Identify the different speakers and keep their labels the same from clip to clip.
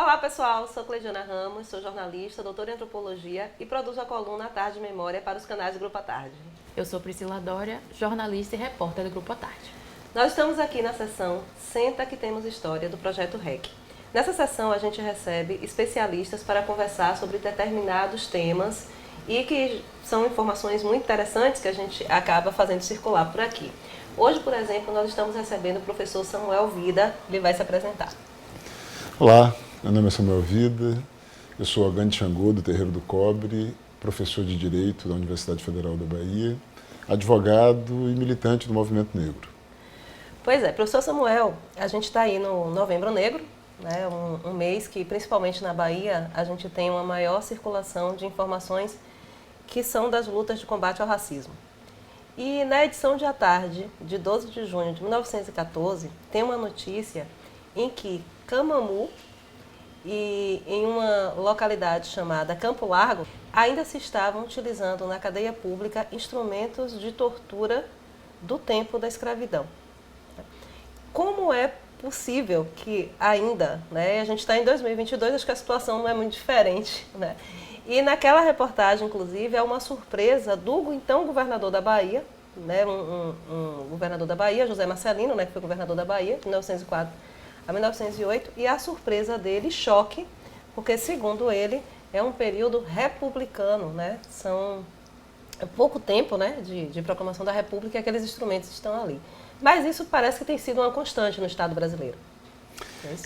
Speaker 1: Olá pessoal, sou Cleidiana Ramos, sou jornalista, doutora em antropologia e produzo a coluna A Tarde Memória para os canais do Grupo A Tarde.
Speaker 2: Eu sou Priscila Dória, jornalista e repórter do Grupo A Tarde.
Speaker 1: Nós estamos aqui na sessão Senta que Temos História do Projeto REC. Nessa sessão a gente recebe especialistas para conversar sobre determinados temas e que são informações muito interessantes que a gente acaba fazendo circular por aqui. Hoje, por exemplo, nós estamos recebendo o professor Samuel Vida, ele vai se apresentar.
Speaker 3: Olá, meu nome é Samuel Vida, eu sou Agante Xangô, do Terreiro do Cobre, professor de Direito da Universidade Federal da Bahia, advogado e militante do movimento negro.
Speaker 1: Pois é, professor Samuel, a gente está aí no Novembro Negro, né, um mês que, principalmente na Bahia, a gente tem uma maior circulação de informações que são das lutas de combate ao racismo. E na edição de A Tarde, de 12 de junho de 1914, tem uma notícia em que Camamu e em uma localidade chamada Campo Largo, ainda se estavam utilizando na cadeia pública instrumentos de tortura do tempo da escravidão. Como é possível que ainda, né, a gente está em 2022, acho que a situação não é muito diferente, né? E naquela reportagem, inclusive, é uma surpresa do então governador da Bahia, né, um governador da Bahia, José Marcelino, né, que foi governador da Bahia, de 1904 a 1908, e a surpresa dele, choque, porque, segundo ele, é um período republicano, né? São pouco tempo, né, de proclamação da República e aqueles instrumentos estão ali. Mas isso parece que tem sido uma constante no Estado brasileiro.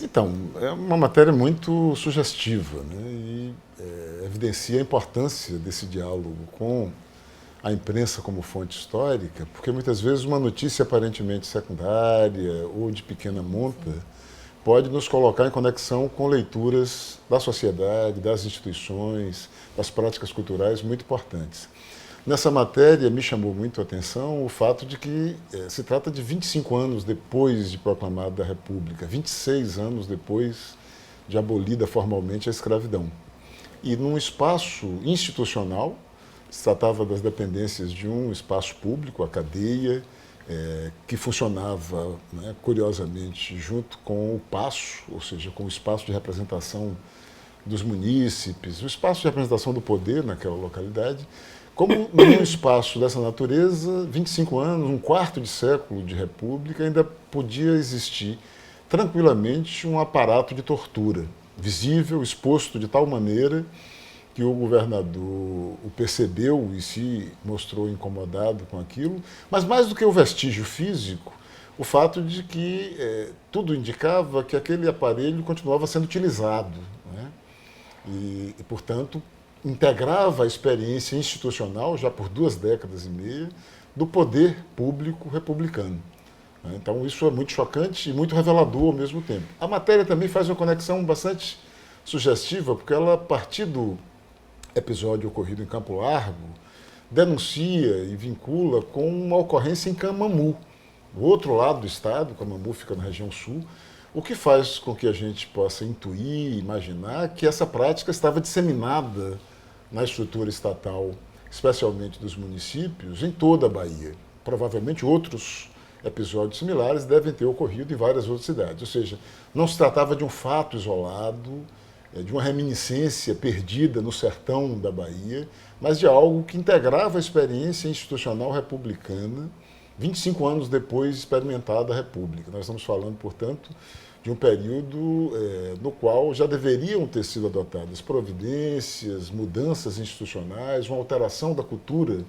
Speaker 3: Então, é uma matéria muito sugestiva, né, e evidencia a importância desse diálogo com a imprensa como fonte histórica, porque muitas vezes uma notícia aparentemente secundária ou de pequena monta pode nos colocar em conexão com leituras da sociedade, das instituições, das práticas culturais muito importantes. Nessa matéria me chamou muito a atenção o fato de que se trata de 25 anos depois de proclamada a República, 26 anos depois de abolida formalmente a escravidão. E num espaço institucional, se tratava das dependências de um espaço público, a cadeia, que funcionava, né, curiosamente, junto com o paço, ou seja, com o espaço de representação dos munícipes, o espaço de representação do poder naquela localidade. Como num espaço dessa natureza, 25 anos, um quarto de século de república, ainda podia existir tranquilamente um aparato de tortura, visível, exposto de tal maneira que o governador o percebeu e se mostrou incomodado com aquilo, mas mais do que o vestígio físico, o fato de que tudo indicava que aquele aparelho continuava sendo utilizado, né? Portanto, integrava a experiência institucional, já por 2 décadas e meia, do poder público republicano. Então, isso é muito chocante e muito revelador ao mesmo tempo. A matéria também faz uma conexão bastante sugestiva, porque ela, a partir do episódio ocorrido em Campo Largo, denuncia e vincula com uma ocorrência em Camamu, do outro lado do estado. Camamu fica na região sul, o que faz com que a gente possa intuir, imaginar que essa prática estava disseminada na estrutura estatal, especialmente dos municípios, em toda a Bahia. Provavelmente outros episódios similares devem ter ocorrido em várias outras cidades. Ou seja, não se tratava de um fato isolado, de uma reminiscência perdida no sertão da Bahia, mas de algo que integrava a experiência institucional republicana, 25 anos depois de experimentada a República. Nós estamos falando, portanto, de um período no qual já deveriam ter sido adotadas providências, mudanças institucionais, uma alteração da cultura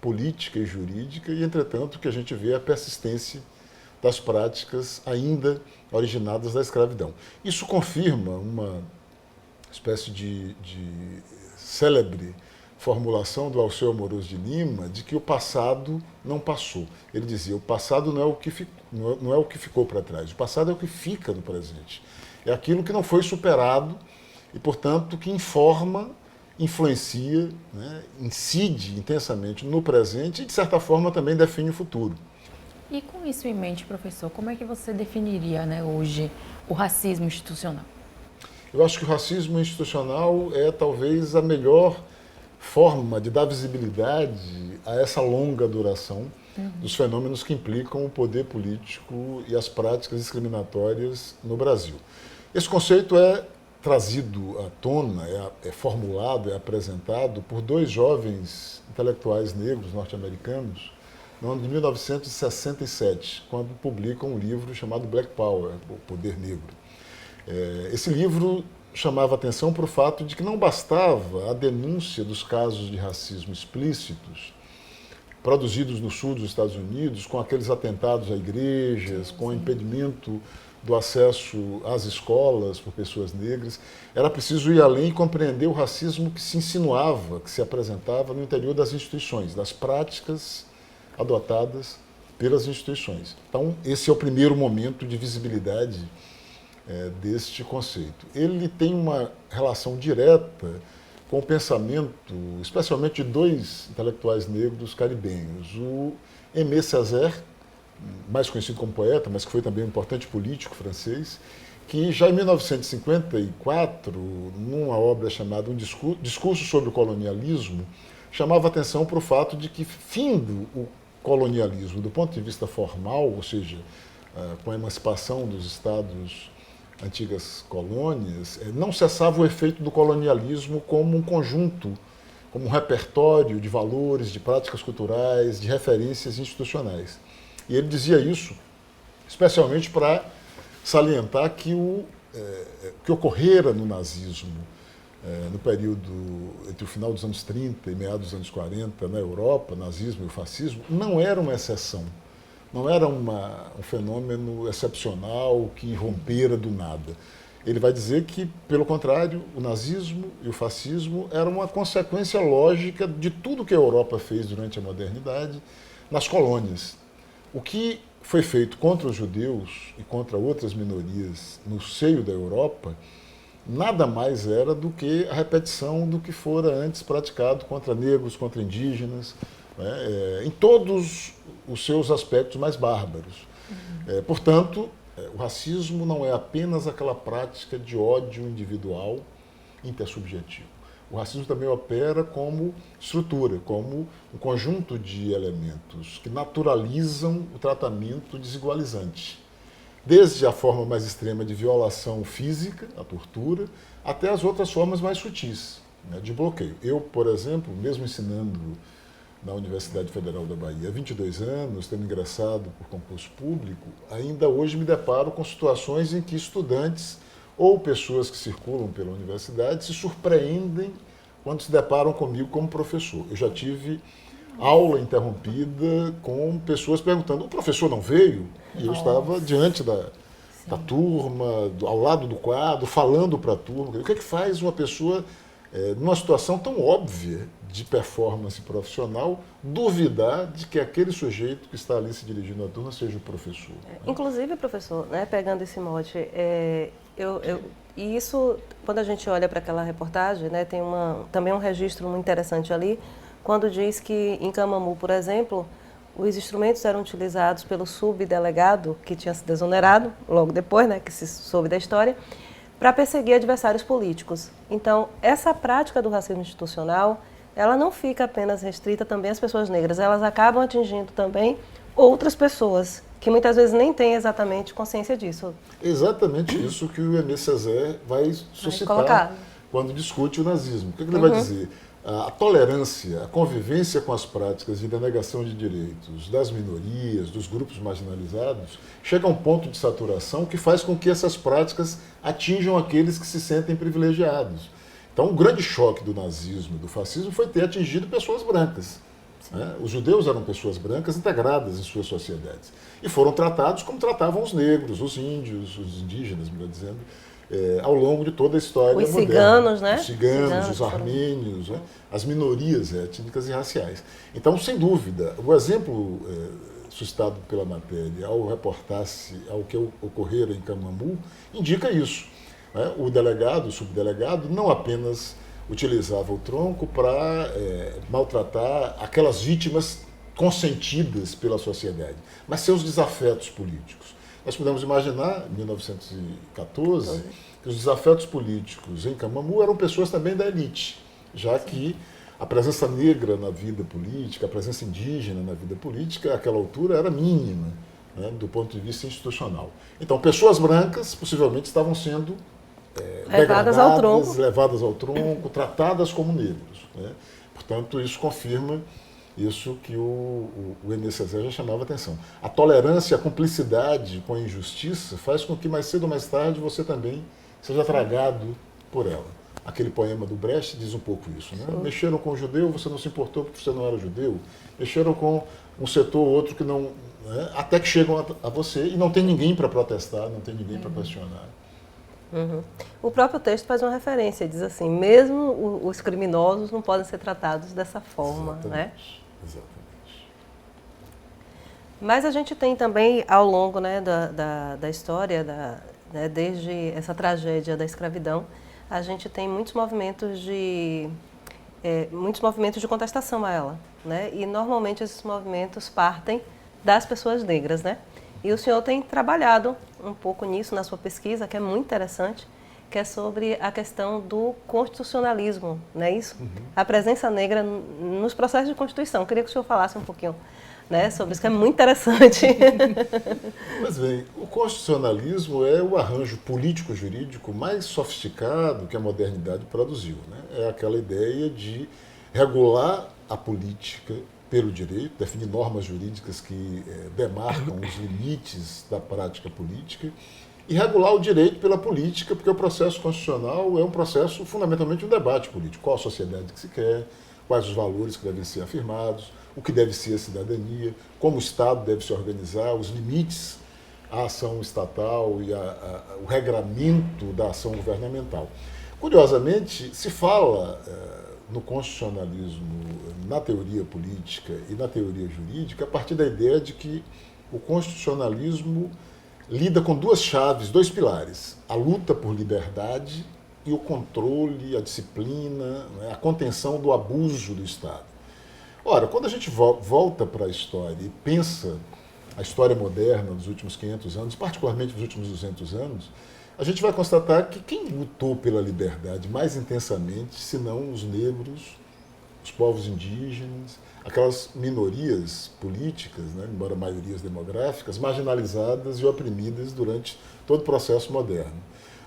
Speaker 3: política e jurídica, e, entretanto, o que a gente vê é a persistência das práticas ainda originadas da escravidão. Isso confirma uma espécie de célebre formulação do Alceu Amoroso de Lima, de que o passado não passou. Ele dizia, o passado não é o que ficou para trás, o passado é o que fica no presente. É aquilo que não foi superado e, portanto, que informa, influencia, né, incide intensamente no presente e, de certa forma, também define o futuro.
Speaker 2: E com isso em mente, professor, como é que você definiria, né, hoje o racismo institucional?
Speaker 3: Eu acho que o racismo institucional é talvez a melhor forma de dar visibilidade a essa longa duração dos fenômenos que implicam o poder político e as práticas discriminatórias no Brasil. Esse conceito é trazido à tona, é formulado, é apresentado por dois jovens intelectuais negros norte-americanos no ano de 1967, quando publicam um livro chamado Black Power, o Poder Negro. Esse livro chamava atenção para o fato de que não bastava a denúncia dos casos de racismo explícitos produzidos no sul dos Estados Unidos, com aqueles atentados a igrejas, com o impedimento do acesso às escolas por pessoas negras. Era preciso ir além e compreender o racismo que se insinuava, que se apresentava no interior das instituições, das práticas adotadas pelas instituições. Então, esse é o primeiro momento de visibilidade deste conceito. Ele tem uma relação direta com o pensamento, especialmente de dois intelectuais negros caribenhos, o Aimé Césaire, mais conhecido como poeta, mas que foi também um importante político francês, que já em 1954, numa obra chamada Um Discurso sobre o Colonialismo, chamava atenção para o fato de que, findo o colonialismo do ponto de vista formal, ou seja, com a emancipação dos estados antigas colônias, não cessava o efeito do colonialismo como um conjunto, como um repertório de valores, de práticas culturais, de referências institucionais. E ele dizia isso especialmente para salientar que o que ocorrera no nazismo no período entre o final dos anos 30 e meados dos anos 40 na Europa, nazismo e o fascismo, não era uma exceção. Não era um fenômeno excepcional que rompera do nada. Ele vai dizer que, pelo contrário, o nazismo e o fascismo eram uma consequência lógica de tudo que a Europa fez durante a modernidade nas colônias. O que foi feito contra os judeus e contra outras minorias no seio da Europa nada mais era do que a repetição do que fora antes praticado contra negros, contra indígenas, em todos os seus aspectos mais bárbaros. Portanto, o racismo não é apenas aquela prática de ódio individual intersubjetivo. O racismo também opera como estrutura, como um conjunto de elementos que naturalizam o tratamento desigualizante. Desde a forma mais extrema de violação física, a tortura, até as outras formas mais sutis, de bloqueio. Eu, por exemplo, mesmo ensinando na Universidade Federal da Bahia há 22 anos, tendo ingressado por concurso público, ainda hoje me deparo com situações em que estudantes ou pessoas que circulam pela universidade se surpreendem quando se deparam comigo como professor. Eu já tive aula interrompida com pessoas perguntando: o professor não veio? E eu estava diante da turma, ao lado do quadro, falando para a turma. O que é que faz uma pessoa, numa situação tão óbvia de performance profissional, duvidar de que aquele sujeito que está ali se dirigindo à turma seja o professor?
Speaker 1: Inclusive, professor, pegando esse mote, e isso, quando a gente olha para aquela reportagem, tem também um registro muito interessante ali, quando diz que em Camamu, por exemplo, os instrumentos eram utilizados pelo subdelegado, que tinha se exonerado logo depois, que se soube da história, para perseguir adversários políticos. Então, essa prática do racismo institucional, ela não fica apenas restrita também às pessoas negras, elas acabam atingindo também outras pessoas, que muitas vezes nem têm exatamente consciência disso.
Speaker 3: Exatamente isso que o Aimé Césaire vai suscitar quando discute o nazismo. O que ele vai dizer? A tolerância, a convivência com as práticas de denegação de direitos das minorias, dos grupos marginalizados, chega a um ponto de saturação que faz com que essas práticas atinjam aqueles que se sentem privilegiados. Então, o grande choque do nazismo e do fascismo foi ter atingido pessoas brancas. Os judeus eram pessoas brancas integradas em suas sociedades e foram tratados como tratavam os negros, os índios, os indígenas, melhor dizendo, ao longo de toda a história
Speaker 1: moderna.
Speaker 3: Ciganos, né? Os ciganos, os armênios, as minorias étnicas e raciais. Então, sem dúvida, o exemplo suscitado pela matéria, ao reportar-se ao que ocorrera em Camamu, indica isso. O delegado, o subdelegado, não apenas utilizava o tronco para maltratar aquelas vítimas consentidas pela sociedade, mas seus desafetos políticos. Nós podemos imaginar, em 1914, que os desafetos políticos em Camamu eram pessoas também da elite, já que a presença negra na vida política, a presença indígena na vida política, àquela altura, era mínima, do ponto de vista institucional. Então, pessoas brancas possivelmente estavam sendo levadas ao tronco, tratadas como negros, né? Portanto, isso confirma isso que o Aimé Césaire já chamava atenção. A tolerância, a cumplicidade com a injustiça faz com que mais cedo ou mais tarde você também seja tragado por ela. Aquele poema do Brecht diz um pouco isso, né? Mexeram com o judeu, você não se importou porque você não era judeu. Mexeram com um setor ou outro que não... Né? Até que chegam a você e não tem ninguém para protestar, não tem ninguém para questionar.
Speaker 1: Uhum. O próprio texto faz uma referência, diz assim, mesmo os criminosos não podem ser tratados dessa forma, né?
Speaker 3: Exatamente.
Speaker 1: Mas a gente tem também, ao longo, né, da história, né, desde essa tragédia da escravidão, a gente tem muitos movimentos de contestação a ela, né? E normalmente esses movimentos partem das pessoas negras, né? E o senhor tem trabalhado um pouco nisso na sua pesquisa, que é muito interessante, que é sobre a questão do constitucionalismo, não é isso? Uhum. A presença negra nos processos de constituição. Eu queria que o senhor falasse um pouquinho, né, sobre isso, que é muito interessante.
Speaker 3: Pois bem, o constitucionalismo é o arranjo político-jurídico mais sofisticado que a modernidade produziu, né? É aquela ideia de regular a política pelo direito, definir normas jurídicas que demarcam os limites da prática política e regular o direito pela política, porque o processo constitucional é um processo, fundamentalmente, um debate político. Qual a sociedade que se quer, quais os valores que devem ser afirmados, o que deve ser a cidadania, como o Estado deve se organizar, os limites à ação estatal e o regramento da ação governamental. Curiosamente, se fala no constitucionalismo, na teoria política e na teoria jurídica, a partir da ideia de que o constitucionalismo lida com duas chaves, dois pilares: a luta por liberdade e o controle, a disciplina, né, a contenção do abuso do Estado. Ora, quando a gente volta para a história e pensa a história moderna dos últimos 500 anos, particularmente dos últimos 200 anos, a gente vai constatar que quem lutou pela liberdade mais intensamente, senão os negros, os povos indígenas, aquelas minorias políticas, né, embora maiorias demográficas, marginalizadas e oprimidas durante todo o processo moderno.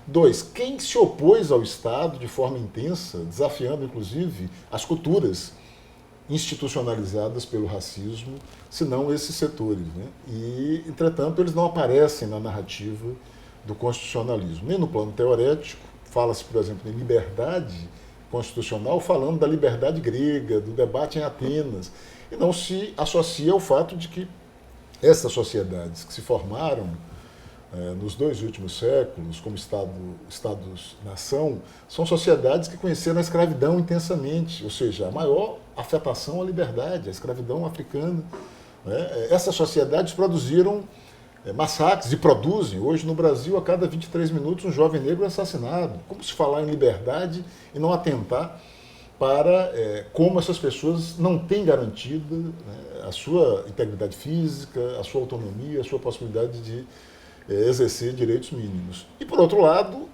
Speaker 3: Dois, quem se opôs ao Estado de forma intensa, desafiando inclusive as culturas institucionalizadas pelo racismo, senão esses setores, né? E, entretanto, eles não aparecem na narrativa do constitucionalismo. Nem no plano teorético, fala-se, por exemplo, em liberdade constitucional, falando da liberdade grega, do debate em Atenas, e não se associa ao fato de que essas sociedades que se formaram nos dois últimos séculos, como Estados-nação, são sociedades que conheceram a escravidão intensamente, ou seja, a maior afetação à liberdade, a escravidão africana. Né? Essas sociedades produziram massacres e produzem. Hoje, no Brasil, a cada 23 minutos, um jovem negro é assassinado. Como se falar em liberdade e não atentar para como essas pessoas não têm garantida, né, a sua integridade física, a sua autonomia, a sua possibilidade de exercer direitos mínimos. E, por outro lado,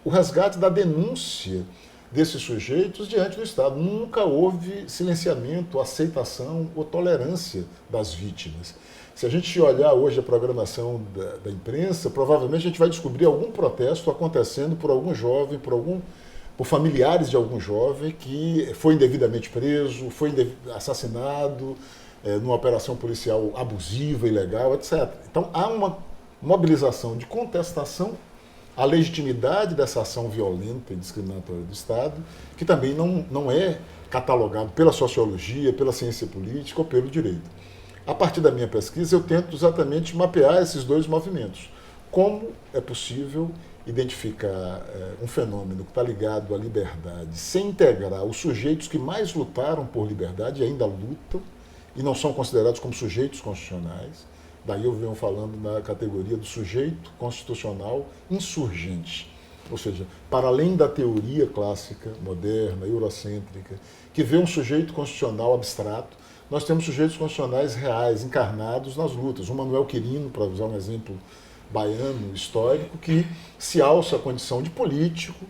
Speaker 3: o resgate da denúncia desses sujeitos diante do Estado. Nunca houve silenciamento, aceitação ou tolerância das vítimas. Se a gente olhar hoje a programação da imprensa, provavelmente a gente vai descobrir algum protesto acontecendo por algum jovem, por familiares de algum jovem que foi indevidamente preso, foi assassinado numa operação policial abusiva, ilegal, etc. Então há uma mobilização de contestação à legitimidade dessa ação violenta e discriminatória do Estado, que também não é catalogado pela sociologia, pela ciência política ou pelo direito. A partir da minha pesquisa, eu tento exatamente mapear esses dois movimentos. Como é possível identificar um fenômeno que está ligado à liberdade sem integrar os sujeitos que mais lutaram por liberdade e ainda lutam e não são considerados como sujeitos constitucionais. Daí eu venho falando na categoria do sujeito constitucional insurgente. Ou seja, para além da teoria clássica, moderna, eurocêntrica, que vê um sujeito constitucional abstrato, nós temos sujeitos constitucionais reais, encarnados nas lutas. O Manuel Quirino, para usar um exemplo baiano, histórico, que se alça a condição de político,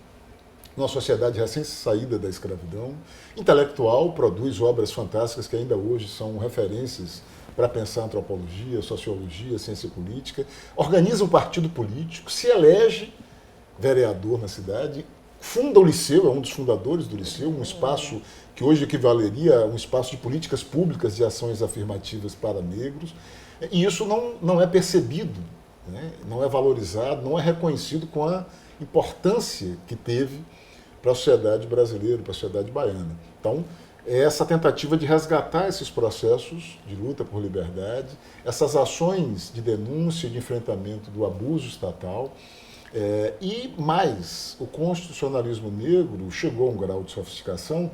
Speaker 3: numa sociedade recém-saída da escravidão, intelectual, produz obras fantásticas que ainda hoje são referências para pensar antropologia, sociologia, ciência política, organiza um partido político, se elege vereador na cidade, funda o Liceu, é um dos fundadores do Liceu, um espaço que hoje equivaleria a um espaço de políticas públicas de ações afirmativas para negros, e isso não é percebido, né? Não é valorizado, não é reconhecido com a importância que teve para a sociedade brasileira, para a sociedade baiana. Então, é essa tentativa de resgatar esses processos de luta por liberdade, essas ações de denúncia e de enfrentamento do abuso estatal. E mais, o constitucionalismo negro chegou a um grau de sofisticação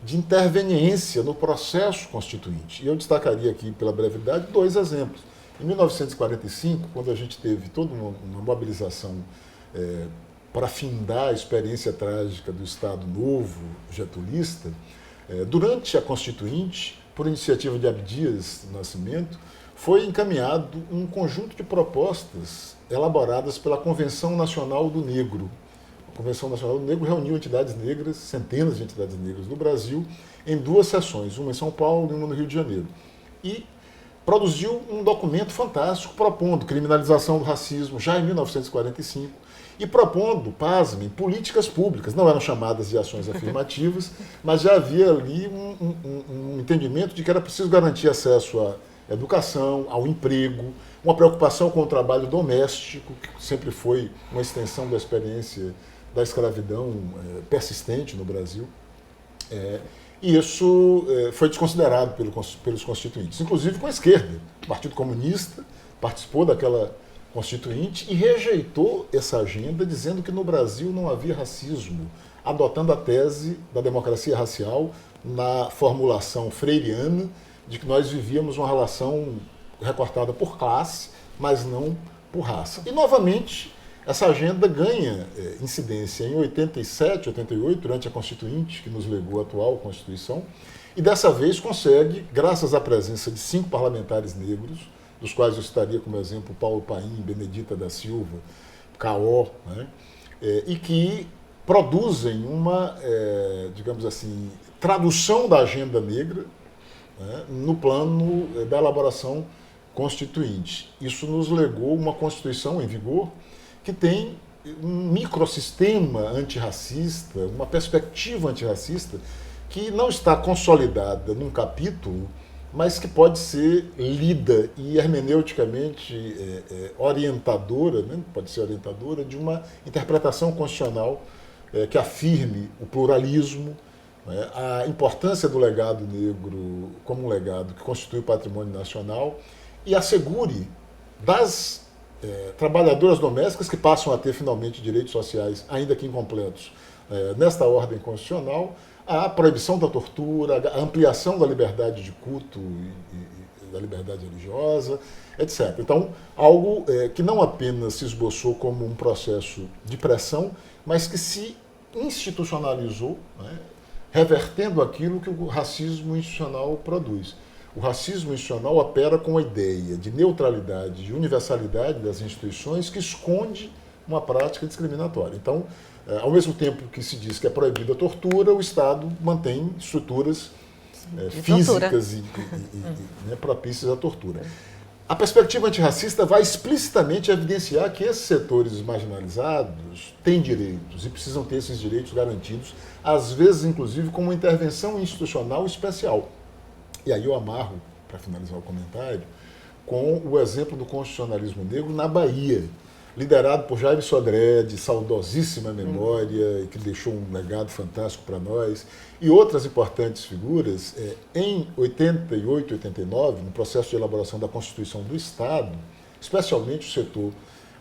Speaker 3: de interveniência no processo constituinte. E eu destacaria aqui, pela brevidade, 2 exemplos. Em 1945, quando a gente teve toda uma mobilização para findar a experiência trágica do Estado Novo getulista, durante a Constituinte, por iniciativa de Abdias Nascimento, foi encaminhado um conjunto de propostas elaboradas pela Convenção Nacional do Negro. A Convenção Nacional do Negro reuniu entidades negras, centenas de entidades negras do Brasil, em 2 sessões, uma em São Paulo e uma no Rio de Janeiro. E produziu um documento fantástico propondo criminalização do racismo já em 1945 e propondo, pasmem, políticas públicas. Não eram chamadas de ações afirmativas, mas já havia ali um entendimento de que era preciso garantir acesso à educação, ao emprego, uma preocupação com o trabalho doméstico, que sempre foi uma extensão da experiência da escravidão persistente no Brasil. E isso foi desconsiderado pelos constituintes, inclusive com a esquerda. O Partido Comunista participou daquela constituinte e rejeitou essa agenda, dizendo que no Brasil não havia racismo, adotando a tese da democracia racial na formulação freiriana de que nós vivíamos uma relação recortada por classe, mas não por raça. E, novamente, essa agenda ganha incidência em 87, 88, durante a Constituinte, que nos legou a atual Constituição, e dessa vez consegue, graças à presença de 5 parlamentares negros, dos quais eu citaria como exemplo Paulo Paim, Benedita da Silva, Caó, né, e que produzem uma, digamos assim, tradução da agenda negra, né, no plano da elaboração constituinte. Isso nos legou uma Constituição em vigor que tem um microsistema antirracista, uma perspectiva antirracista que não está consolidada num capítulo, mas que pode ser lida e hermeneuticamente orientadora, né? Pode ser orientadora de uma interpretação constitucional que afirme o pluralismo, né? A importância do legado negro como um legado que constitui o patrimônio nacional e assegure das trabalhadoras domésticas que passam a ter finalmente direitos sociais, ainda que incompletos, nesta ordem constitucional, a proibição da tortura, a ampliação da liberdade de culto e da liberdade religiosa, etc. Então, algo que não apenas se esboçou como um processo de pressão, mas que se institucionalizou, né, revertendo aquilo que o racismo institucional produz. O racismo institucional opera com a ideia de neutralidade, de universalidade das instituições que esconde uma prática discriminatória. Então, ao mesmo tempo que se diz que é proibida a tortura, o Estado mantém estruturas físicas e propícias à tortura. A perspectiva antirracista vai explicitamente evidenciar que esses setores marginalizados têm direitos e precisam ter esses direitos garantidos, às vezes, inclusive, com uma intervenção institucional especial. E aí eu amarro, para finalizar o comentário, com o exemplo do constitucionalismo negro na Bahia, liderado por Jaime Sodré, de saudosíssima memória, e que deixou um legado fantástico para nós, e outras importantes figuras. Em 88, 89, no processo de elaboração da Constituição do Estado, especialmente o setor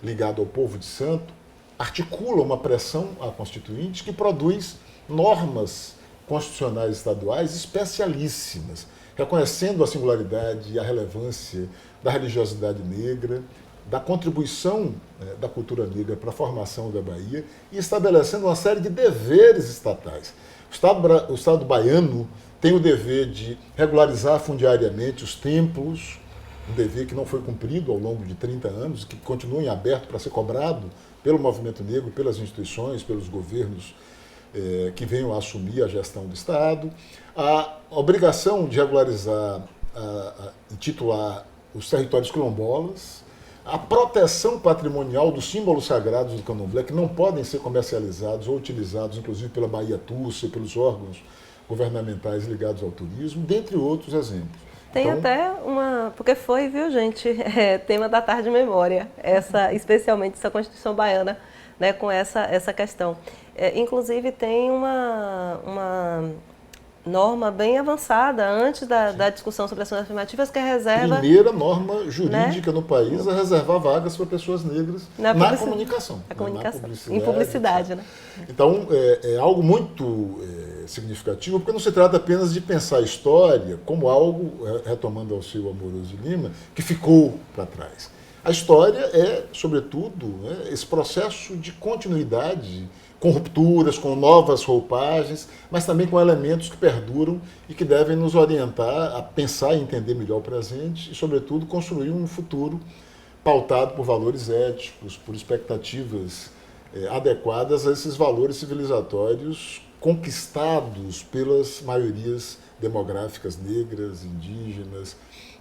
Speaker 3: ligado ao povo de santo, articula uma pressão à Constituinte que produz normas constitucionais estaduais especialíssimas, reconhecendo a singularidade e a relevância da religiosidade negra, da contribuição da cultura negra para a formação da Bahia e estabelecendo uma série de deveres estatais. O Estado baiano tem o dever de regularizar fundiariamente os templos, um dever que não foi cumprido ao longo de 30 anos, que continua em aberto para ser cobrado pelo movimento negro, pelas instituições, pelos governos que venham a assumir a gestão do Estado. A obrigação de regularizar e titular os territórios quilombolas, a proteção patrimonial dos símbolos sagrados do candomblé, que não podem ser comercializados ou utilizados, inclusive pela Bahia Tussa e pelos órgãos governamentais ligados ao turismo, dentre outros exemplos.
Speaker 1: Tem
Speaker 3: então,
Speaker 1: até uma... Porque foi, viu, gente, tema da tarde de memória, especialmente essa Constituição Baiana, né, com essa questão. Inclusive, tem uma norma bem avançada antes da discussão sobre ações afirmativas, que é a reserva...
Speaker 3: Primeira norma jurídica, né, no país a reservar vagas para pessoas negras na comunicação.
Speaker 1: Na comunicação, em publicidade, né?
Speaker 3: Então, é algo muito significativo, porque não se trata apenas de pensar a história como algo, retomando ao seu Amoroso de Lima, que ficou para trás. A história é, sobretudo, né, esse processo de continuidade, com rupturas, com novas roupagens, mas também com elementos que perduram e que devem nos orientar a pensar e entender melhor o presente e, sobretudo, construir um futuro pautado por valores éticos, por expectativas adequadas a esses valores civilizatórios conquistados pelas maiorias demográficas negras, indígenas,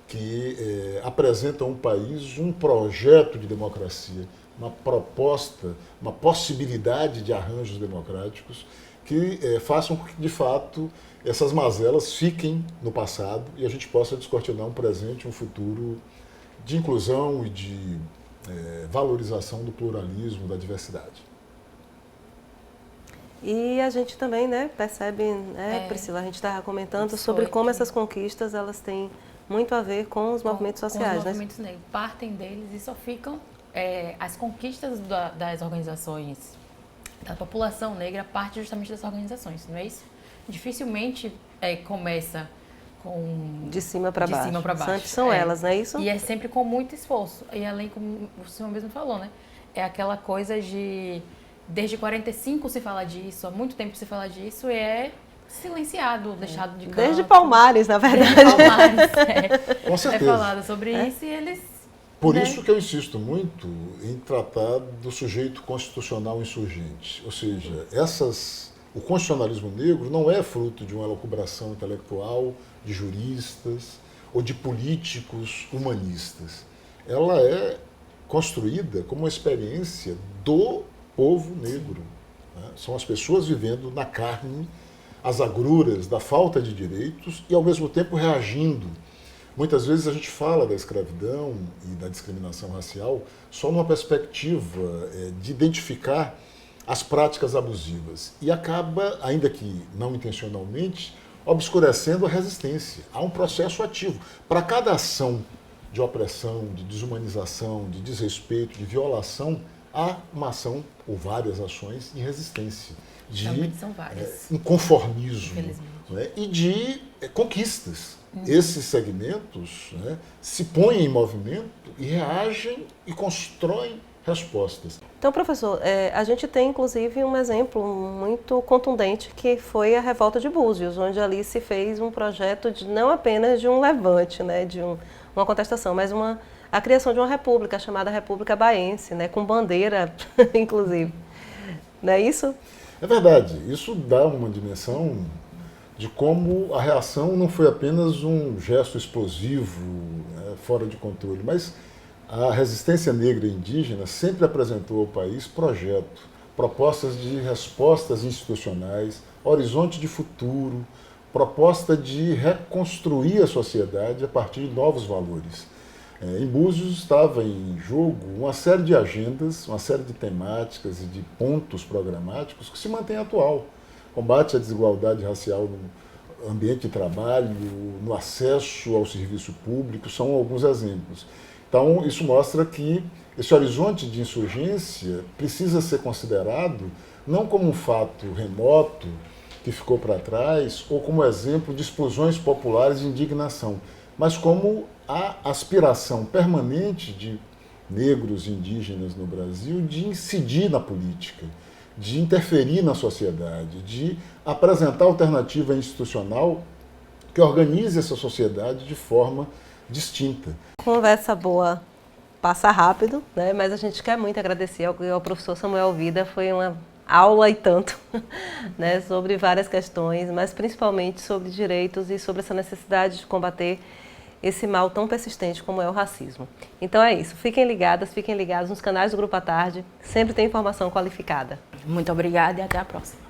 Speaker 3: que apresentam ao país um projeto de democracia, uma proposta, uma possibilidade de arranjos democráticos que façam com que, de fato, essas mazelas fiquem no passado e a gente possa descortinar um presente, um futuro de inclusão e de valorização do pluralismo, da diversidade.
Speaker 1: E a gente também, né, percebe, Priscila, a gente estava comentando sobre como essas conquistas elas têm muito a ver com os movimentos sociais,
Speaker 2: com os movimentos negros. Partem deles e só ficam as conquistas das organizações, da população negra, parte justamente das organizações, não é isso? Dificilmente começa com...
Speaker 1: De cima para baixo.
Speaker 2: De cima para baixo.
Speaker 1: Sempre são elas, não é isso?
Speaker 2: E é sempre com muito esforço. E além, como o senhor mesmo falou, né? É aquela coisa de... Desde 45 se fala disso, há muito tempo se fala disso, e é silenciado, deixado de canto.
Speaker 1: Desde Palmares, na verdade.
Speaker 2: Desde Palmares,
Speaker 3: Com certeza.
Speaker 2: É falado sobre isso e eles...
Speaker 3: Por isso que eu insisto muito em tratar do sujeito constitucional insurgente. Ou seja, o constitucionalismo negro não é fruto de uma elucubração intelectual de juristas ou de políticos humanistas. Ela é construída como uma experiência do povo negro. Né? São as pessoas vivendo na carne as agruras da falta de direitos e, ao mesmo tempo, reagindo. Muitas vezes a gente fala da escravidão e da discriminação racial só numa perspectiva de identificar as práticas abusivas e acaba, ainda que não intencionalmente, obscurecendo a resistência. Há um processo ativo. Para cada ação de opressão, de desumanização, de desrespeito, de violação, há uma ação ou várias ações de resistência, de inconformismo, né, e de conquistas. Esses segmentos, né, se põem em movimento e reagem e constroem respostas.
Speaker 1: Então, professor, a gente tem inclusive um exemplo muito contundente que foi a Revolta de Búzios, onde ali se fez um projeto não apenas de um levante, né, de uma contestação, mas a criação de uma república chamada República Baense, né, com bandeira, inclusive. Não é isso?
Speaker 3: É verdade. Isso dá uma dimensão de como a reação não foi apenas um gesto explosivo, né, fora de controle, mas a resistência negra e indígena sempre apresentou ao país propostas de respostas institucionais, horizonte de futuro, proposta de reconstruir a sociedade a partir de novos valores. Em Búzios estava em jogo uma série de agendas, uma série de temáticas e de pontos programáticos que se mantém atual. Combate à desigualdade racial no ambiente de trabalho, no acesso ao serviço público, são alguns exemplos. Então, isso mostra que esse horizonte de insurgência precisa ser considerado não como um fato remoto que ficou para trás ou como exemplo de explosões populares de indignação, mas como a aspiração permanente de negros e indígenas no Brasil de incidir na política, de interferir na sociedade, de apresentar alternativa institucional que organize essa sociedade de forma distinta.
Speaker 1: Conversa boa passa rápido, né? Mas a gente quer muito agradecer ao professor Samuel Vida, foi uma aula e tanto, né? Sobre várias questões, mas principalmente sobre direitos e sobre essa necessidade de combater esse mal tão persistente como é o racismo. Então é isso, fiquem ligados nos canais do Grupo à Tarde, sempre tem informação qualificada.
Speaker 2: Muito obrigada e até a próxima.